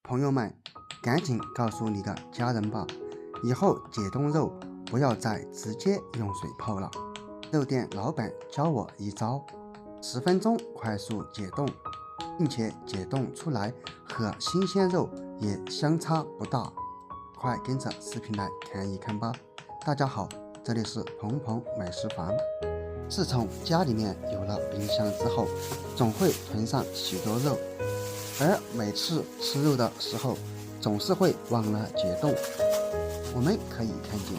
朋友们，赶紧告诉你的家人吧，以后解冻肉不要再直接用水泡了。肉店老板教我一招，10分钟快速解冻，并且解冻出来和新鲜肉也相差不大。快跟着视频来看一看吧。大家好，这里是鹏鹏美食房。自从家里面有了冰箱之后，总会囤上许多肉，而每次吃肉的时候总是会忘了解冻。我们可以看见，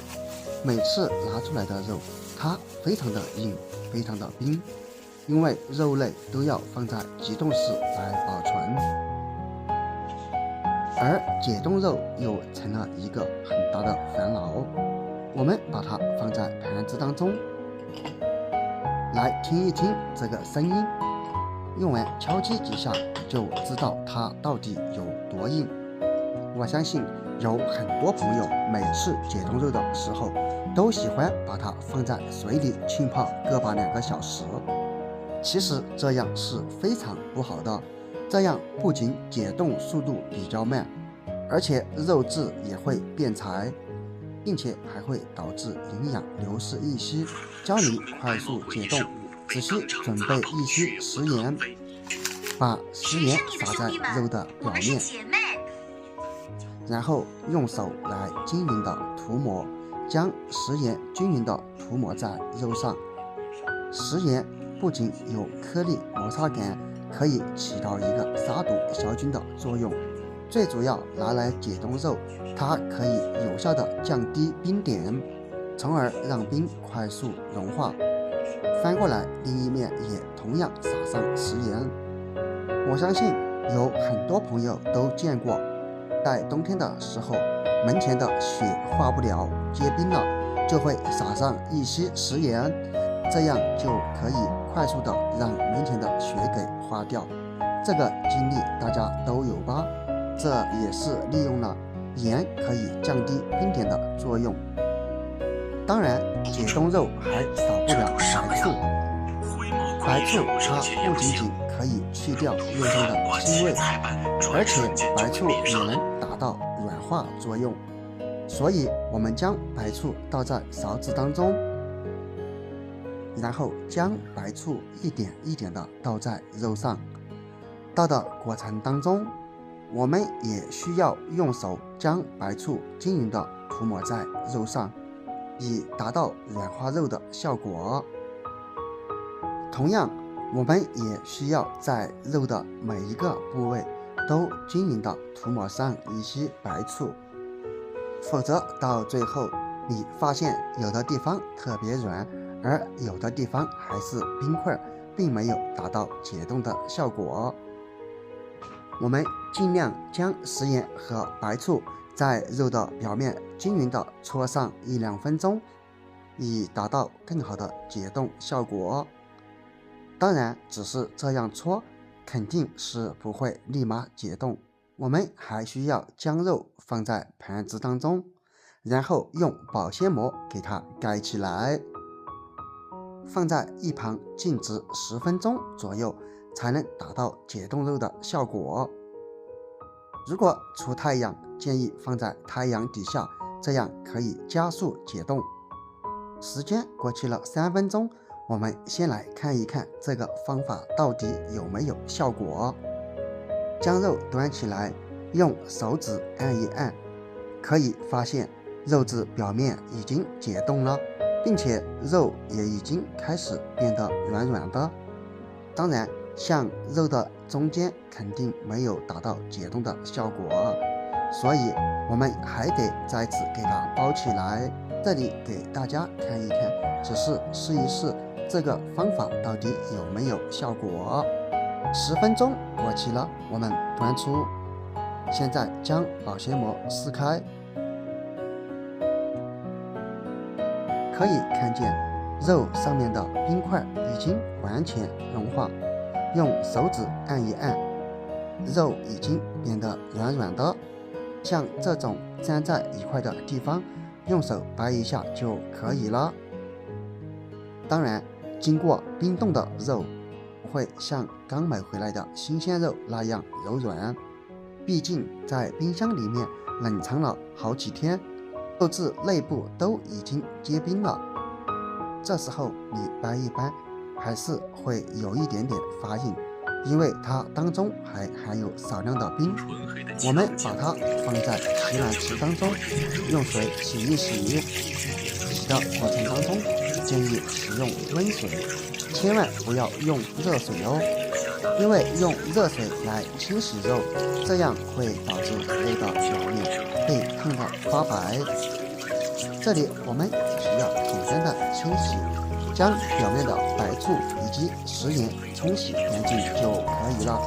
每次拿出来的肉它非常的硬，非常的冰，因为肉类都要放在急冻室来保存，而解冻肉又成了一个很大的烦恼。我们把它放在盘子当中，来听一听这个声音，用完敲击几下就知道它到底有多硬。我相信有很多朋友每次解冻肉的时候都喜欢把它放在水里浸泡个把2个小时，其实这样是非常不好的，这样不仅解冻速度比较慢，而且肉质也会变柴，并且还会导致营养流失一些。教你快速解冻，只需准备一些食盐，把食盐撒在肉的表面，然后用手来均匀的涂抹，将食盐均匀的涂抹在肉上。食盐不仅有颗粒摩擦感，可以起到一个杀毒消菌的作用，最主要拿来解冻肉，它可以有效的降低冰点，从而让冰快速融化。翻过来，另一面也同样撒上食盐。我相信有很多朋友都见过，在冬天的时候，门前的雪化不了，结冰了，就会撒上一些食盐，这样就可以快速的让门前的雪给化掉。这个经历大家都有吧？这也是利用了盐可以降低冰点的作用。当然，解冻肉还少不了白醋。白醋它不仅仅可以去掉肉中的腥味，而且白醋也能达到软化作用。所以我们将白醋倒在勺子当中，然后将白醋一点一点的倒在肉上。倒的过程当中，我们也需要用手将白醋均匀的涂抹在肉上，以达到软化肉的效果。同样，我们也需要在肉的每一个部位都均匀的涂抹上一些白醋，否则到最后你发现有的地方特别软，而有的地方还是冰块，并没有达到解冻的效果。我们尽量将食盐和白醋在肉的表面均匀的搓上1-2分钟，以达到更好的解冻效果。当然，只是这样搓肯定是不会立马解冻，我们还需要将肉放在盘子当中，然后用保鲜膜给它盖起来，放在一旁静置10分钟左右，才能达到解冻肉的效果。如果出太阳，建议放在太阳底下，这样可以加速解冻。时间过去了3分钟，我们先来看一看这个方法到底有没有效果。将肉端起来，用手指按一按，可以发现肉质表面已经解冻了，并且肉也已经开始变得软软的。当然，像肉的中间肯定没有达到解冻的效果，所以我们还得再次给它包起来。这里给大家看一看，只是试一试这个方法到底有没有效果。10分钟过去了，我们端出，现在将保鲜膜撕开，可以看见肉上面的冰块已经完全融化，用手指按一按，肉已经变得软软的。像这种粘在一块的地方，用手掰一下就可以了。当然，经过冰冻的肉不会像刚买回来的新鲜肉那样柔软，毕竟在冰箱里面冷藏了好几天，肉质内部都已经结冰了。这时候你掰一掰，还是会有一点点发硬，因为它当中还含有少量的冰。我们把它放在洗碗池当中，用水洗一洗。洗的过程当中，建议使用温水，千万不要用热水哦，因为用热水来清洗肉，这样会导致肉的表面被烫到发白。这里我们需要简单的清洗，将表面的白醋以及食盐冲洗干净就可以了，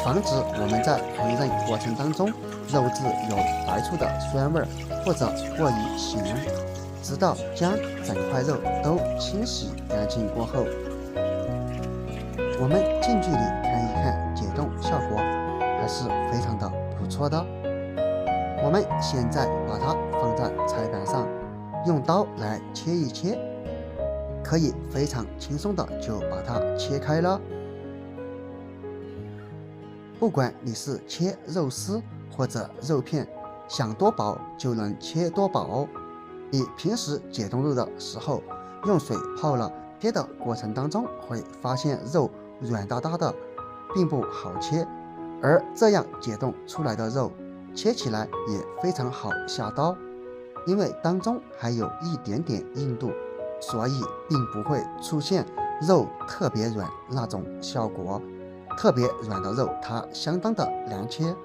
防止我们在烹饪过程当中肉质有白醋的酸味或者过于咸。直到将整块肉都清洗干净过后，我们近距离看一看解冻效果还是非常的不错的。我们现在把它放在菜板上，用刀来切一切，可以非常轻松的就把它切开了。不管你是切肉丝或者肉片，想多薄就能切多薄。你平时解冻肉的时候，用水泡了，切的过程当中会发现肉软哒哒的，并不好切。而这样解冻出来的肉，切起来也非常好下刀，因为当中还有一点点硬度，所以并不会出现肉特别软那种效果。特别软的肉，它相当的难切。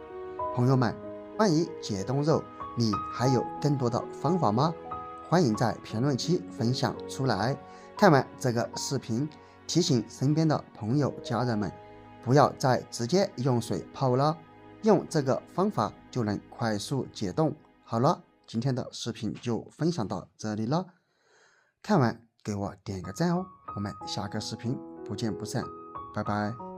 朋友们，关于解冻肉，你还有更多的方法吗？欢迎在评论区分享出来。看完这个视频，提醒身边的朋友家人们，不要再直接用水泡了，用这个方法就能快速解冻。好了，今天的视频就分享到这里了，看完给我点个赞哦，我们下个视频不见不散，拜拜。